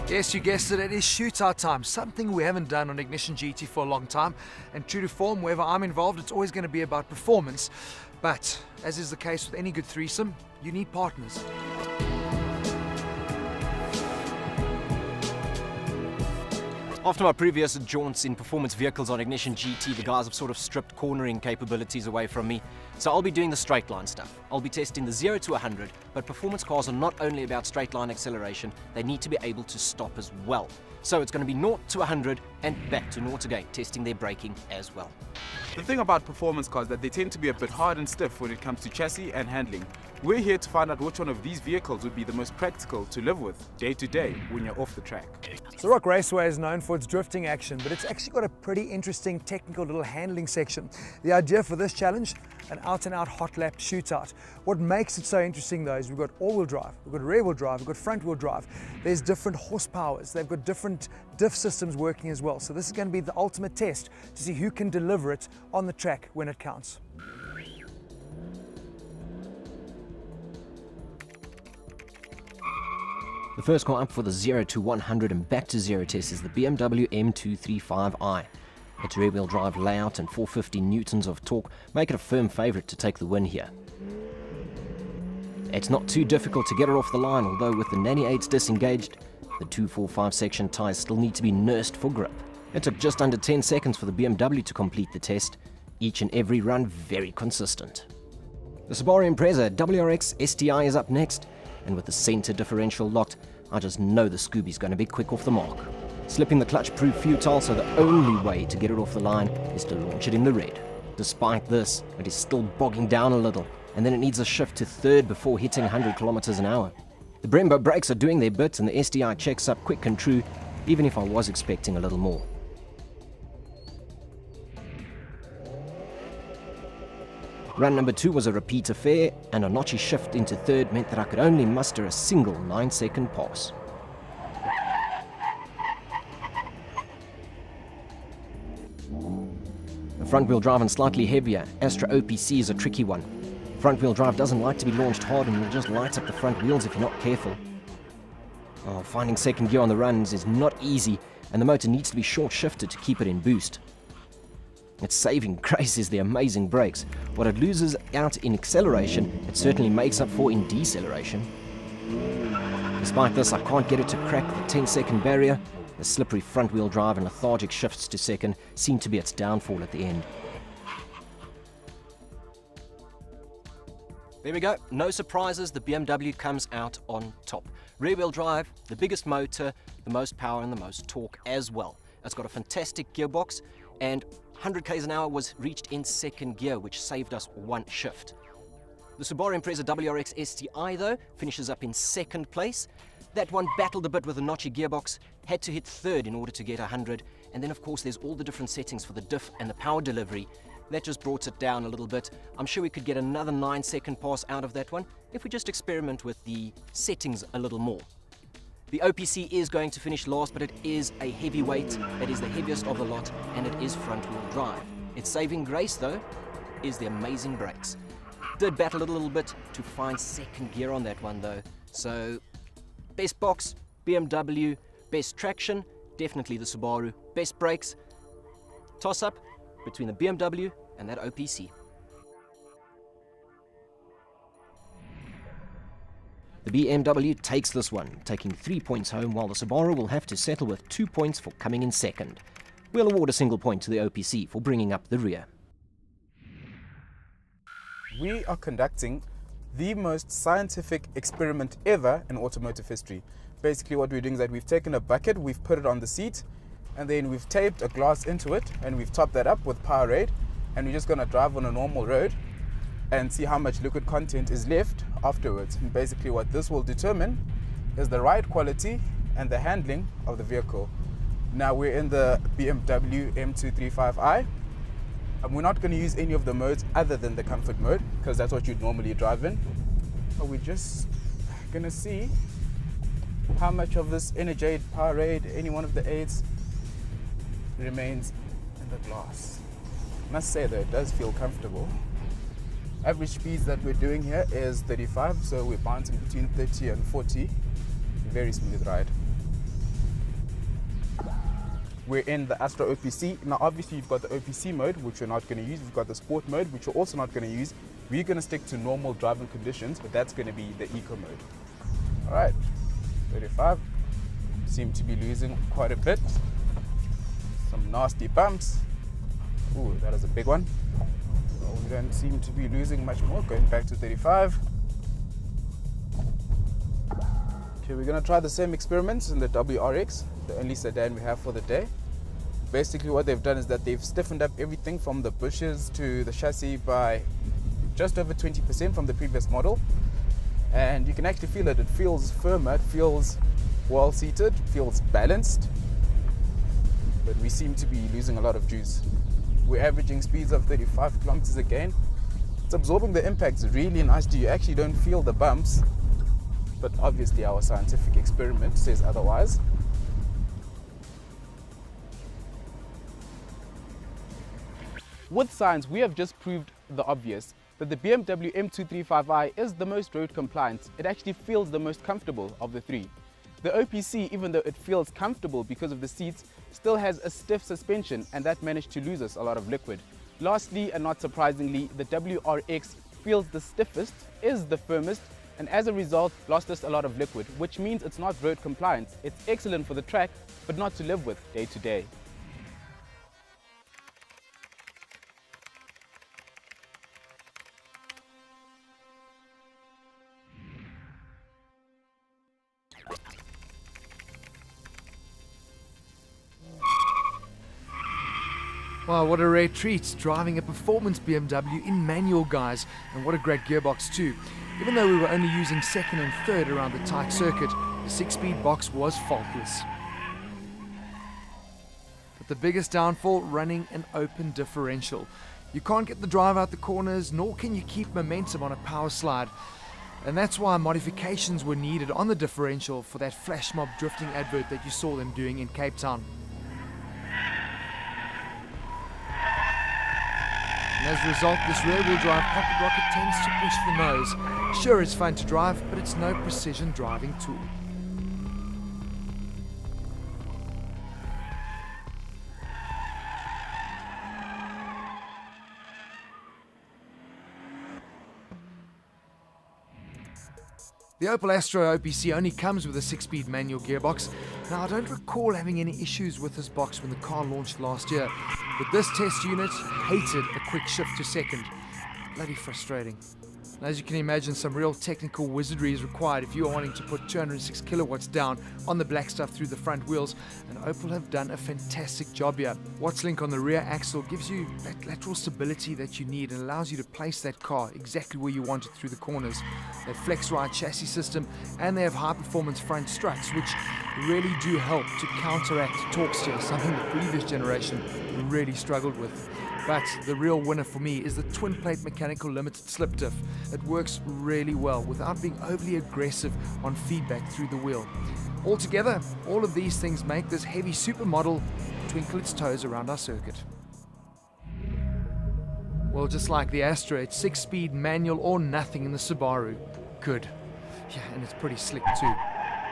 Yes, you guessed it, it is shootout time, something we haven't done on Ignition GT for a long time, and true to form, wherever I'm involved, it's always going to be about performance, but as is the case with any good threesome, you need partners. After my previous jaunts in performance vehicles on Ignition GT, the guys have sort of stripped cornering capabilities away from me. So I'll be doing the straight line stuff. I'll be testing the 0 to 100, but performance cars are not only about straight line acceleration, they need to be able to stop as well. So it's going to be 0 to 100 and back to 0 again, testing their braking as well. The thing about performance cars is that they tend to be a bit hard and stiff when it comes to chassis and handling. We're here to find out which one of these vehicles would be the most practical to live with day to day when you're off the track. So Rock Raceway is known for its drifting action, but it's actually got a pretty interesting technical little handling section. The idea for this challenge, an out-and-out hot lap shootout. What makes it so interesting though is we've got all-wheel drive, we've got rear-wheel drive, we've got front-wheel drive. There's different horsepowers, they've got different diff systems working as well. So this is going to be the ultimate test to see who can deliver it on the track when it counts. The first car up for the 0 to 100 and back to 0 test is the BMW M235i. Its rear-wheel drive layout and 450 newtons of torque make it a firm favourite to take the win here. It's not too difficult to get it off the line, although with the nanny aids disengaged, the 245 section tyres still need to be nursed for grip. It took just under 10 seconds for the BMW to complete the test, each and every run very consistent. The Subaru Impreza WRX STi is up next, and with the centre differential locked, I just know the Scooby's going to be quick off the mark. Slipping the clutch proved futile, so the only way to get it off the line is to launch it in the red. Despite this, it is still bogging down a little, and then it needs a shift to third before hitting 100 kilometers an hour. The Brembo brakes are doing their bit, and the STi checks up quick and true, even if I was expecting a little more. Run number 2 was a repeat affair, and a notchy shift into third meant that I could only muster a single 9-second pass. The front-wheel drive and slightly heavier Astra OPC is a tricky one. Front-wheel drive doesn't like to be launched hard and will just light up the front wheels if you're not careful. Finding second gear on the runs is not easy, and the motor needs to be short-shifted to keep it in boost. Its saving grace is the amazing brakes. What it loses out in acceleration, it certainly makes up for in deceleration. Despite this, I can't get it to crack the 10-second barrier. The slippery front-wheel drive and lethargic shifts to second seem to be its downfall at the end. There we go, no surprises, the BMW comes out on top. Rear-wheel drive, the biggest motor, the most power and the most torque as well. It's got a fantastic gearbox, and 100 k's an hour was reached in second gear, which saved us one shift. The Subaru Impreza WRX STi though finishes up in second place. That one battled a bit with a notchy gearbox, had to hit third in order to get 100, and then of course there's all the different settings for the diff and the power delivery. That just brought it down a little bit. I'm sure we could get another 9-second pass out of that one if we just experiment with the settings a little more. The OPC is going to finish last, but it is a heavyweight. It is the heaviest of the lot, and it is front-wheel drive. Its saving grace, though, is the amazing brakes. Did battle a little bit to find second gear on that one, though. So, best box, BMW. Best traction, definitely the Subaru. Best brakes, toss-up between the BMW and that OPC. The BMW takes this one, taking 3 points home, while the Subaru will have to settle with 2 points for coming in second. We'll award a single point to the OPC for bringing up the rear. We are conducting the most scientific experiment ever in automotive history. Basically what we're doing is that we've taken a bucket, we've put it on the seat, and then we've taped a glass into it, and we've topped that up with Powerade, and we're just going to drive on a normal road and see how much liquid content is left afterwards. And basically what this will determine is the ride quality and the handling of the vehicle. Now we're in the BMW M235i. And we're not going to use any of the modes other than the comfort mode, because that's what you'd normally drive in. But we're just going to see how much of this Energade, Powerade, any one of the aids remains in the glass. I must say though, it does feel comfortable. Average speeds that we're doing here is 35, so we're bouncing between 30 and 40. Very smooth ride. We're in the Astra OPC. Now obviously you've got the OPC mode, which we're not going to use. We've got the sport mode, which we're also not going to use. We're going to stick to normal driving conditions, but that's going to be the eco mode. All right, 35. Seem to be losing quite a bit. Some nasty bumps. Ooh, that is a big one. Well, we don't seem to be losing much more, going back to 35. Okay, we're going to try the same experiments in the WRX, the only sedan we have for the day. Basically what they've done is that they've stiffened up everything from the bushes to the chassis by just over 20% from the previous model. And you can actually feel it. It feels firmer, it feels well seated, it feels balanced. But we seem to be losing a lot of juice. We're averaging speeds of 35 kilometers again. It's absorbing the impacts really nicely. You actually don't feel the bumps. But obviously our scientific experiment says otherwise. With science, we have just proved the obvious, that the BMW M235i is the most road compliant. It actually feels the most comfortable of the three. The OPC, even though it feels comfortable because of the seats, still has a stiff suspension, and that managed to lose us a lot of liquid. Lastly, and not surprisingly, the WRX feels the stiffest, is the firmest, and as a result lost us a lot of liquid, which means it's not road compliant. It's excellent for the track, but not to live with day to day. Wow, what a rare treat, driving a performance BMW in manual, guys, and what a great gearbox too. Even though we were only using second and third around the tight circuit, the 6-speed box was faultless. But the biggest downfall, running an open differential. You can't get the drive out the corners, nor can you keep momentum on a power slide. And that's why modifications were needed on the differential for that flash mob drifting advert that you saw them doing in Cape Town. And as a result, this rear-wheel drive pocket rocket tends to push the nose. Sure, it's fun to drive, but it's no precision driving tool. The Opel Astra OPC only comes with a 6-speed manual gearbox. Now, I don't recall having any issues with this box when the car launched last year, but this test unit hated a quick shift to second. Bloody frustrating. And as you can imagine, some real technical wizardry is required if you are wanting to put 206 kilowatts down on the black stuff through the front wheels, and Opel have done a fantastic job here. Watts-Link on the rear axle gives you that lateral stability that you need and allows you to place that car exactly where you want it through the corners. They have flex ride chassis system, and they have high performance front struts, which really do help to counteract torque steer, something the previous generation really struggled with. But the real winner for me is the twin plate mechanical limited slip diff. It works really well without being overly aggressive on feedback through the wheel. Altogether, all of these things make this heavy supermodel twinkle its toes around our circuit. Well, just like the Astra, it's 6-speed manual or nothing in the Subaru. Good. Yeah, and it's pretty slick too.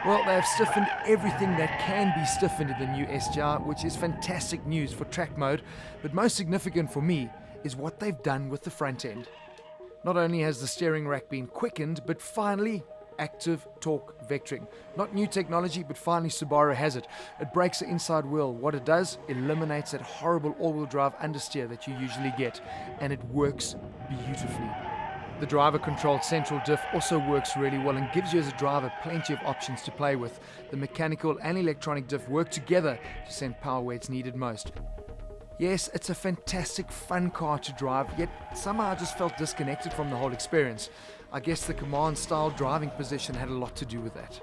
Well, they have stiffened everything that can be stiffened in the new STi, which is fantastic news for track mode, but most significant for me is what they've done with the front end. Not only has the steering rack been quickened, but finally, active torque vectoring. Not new technology, but finally Subaru has it. It breaks the inside wheel. What it does, eliminates that horrible all-wheel drive understeer that you usually get, and it works beautifully. The driver-controlled central diff also works really well and gives you as a driver plenty of options to play with. The mechanical and electronic diff work together to send power where it's needed most. Yes, it's a fantastic, fun car to drive, yet somehow I just felt disconnected from the whole experience. I guess the command-style driving position had a lot to do with that.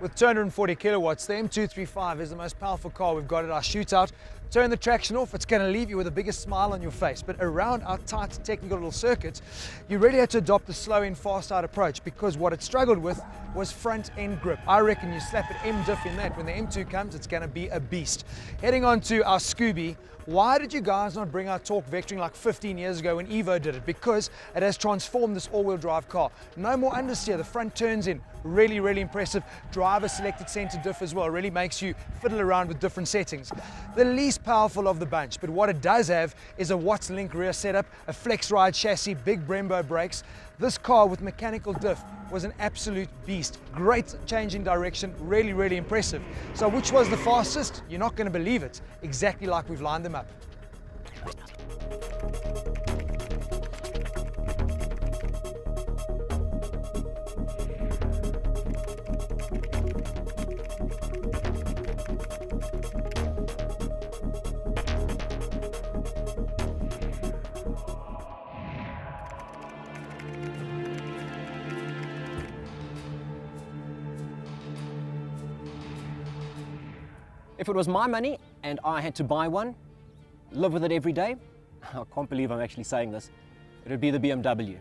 With 240 kilowatts, the M235 is the most powerful car we've got at our shootout. Turn the traction off, it's going to leave you with the biggest smile on your face. But around our tight technical little circuit, you really had to adopt the slow in, fast out approach, because what it struggled with was front end grip. I reckon you slap an M diff in that, when the M2 comes, it's going to be a beast. Heading on to our Scooby. Why did you guys not bring out torque vectoring like 15 years ago when Evo did it? Because it has transformed this all-wheel drive car. No more understeer, the front turns in. Really, really impressive. Driver selected center diff as well. Really makes you fiddle around with different settings. The least powerful of the bunch, but what it does have is a Watts Link rear setup, a flex ride chassis, big Brembo brakes. This car with mechanical diff was an absolute beast. Great change in direction, really, really impressive. So which was the fastest? You're not going to believe it. Exactly like we've lined them up. If it was my money and I had to buy one, live with it every day, I can't believe I'm actually saying this, it would be the BMW.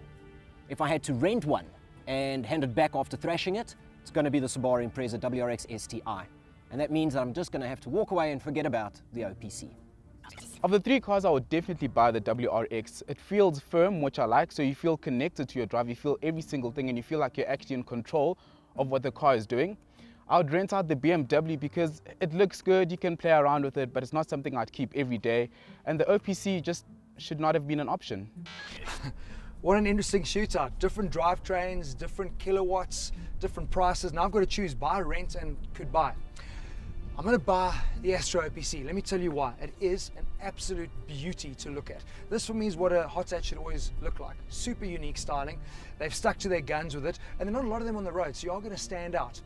If I had to rent one and hand it back after thrashing it, it's going to be the Subaru WRX STi. And that means that I'm just going to have to walk away and forget about the OPC. Of the three cars, I would definitely buy the WRX. It feels firm, which I like, so you feel connected to your drive, you feel every single thing, and you feel like you're actually in control of what the car is doing. I would rent out the BMW because it looks good, you can play around with it, but it's not something I'd keep every day. And the OPC just should not have been an option. What an interesting shootout. Different drivetrains, different kilowatts, different prices. Now I've got to choose buy, rent, and could buy. I'm going to buy the Astra OPC. Let me tell you why. It is an absolute beauty to look at. This for me is what a hot hatch should always look like. Super unique styling. They've stuck to their guns with it, and there are not a lot of them on the road, so you are going to stand out.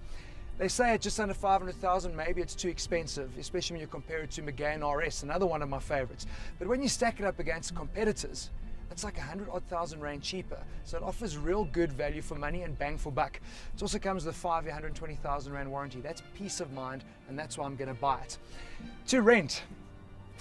They say at just under 500,000, maybe it's too expensive, especially when you compare it to Megane RS, another one of my favorites. But when you stack it up against competitors, it's like 100,000 rand cheaper. So it offers real good value for money and bang for buck. It also comes with a 5-year, 120,000 rand warranty. That's peace of mind, and that's why I'm going to buy it. To rent,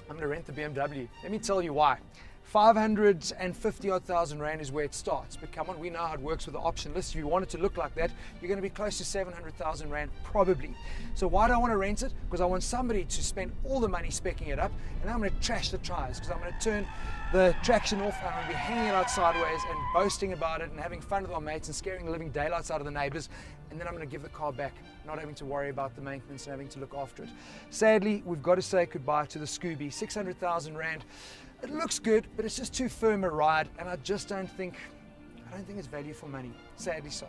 I'm going to rent the BMW. Let me tell you why. 550,000 rand is where it starts, but come on, we know how it works with the option list. If you want it to look like that, you're going to be close to 700,000 rand probably. So why do I want to rent it? Because I want somebody to spend all the money speccing it up, and I'm going to trash the tires, because I'm going to turn the traction off, and I'm going to be hanging it out sideways and boasting about it and having fun with my mates and scaring the living daylights out of the neighbors, and then I'm going to give the car back, not having to worry about the maintenance and having to look after it. Sadly, we've got to say goodbye to the Scooby. 600,000 rand. It looks good, but it's just too firm a ride, and I just don't think it's value for money, sadly so.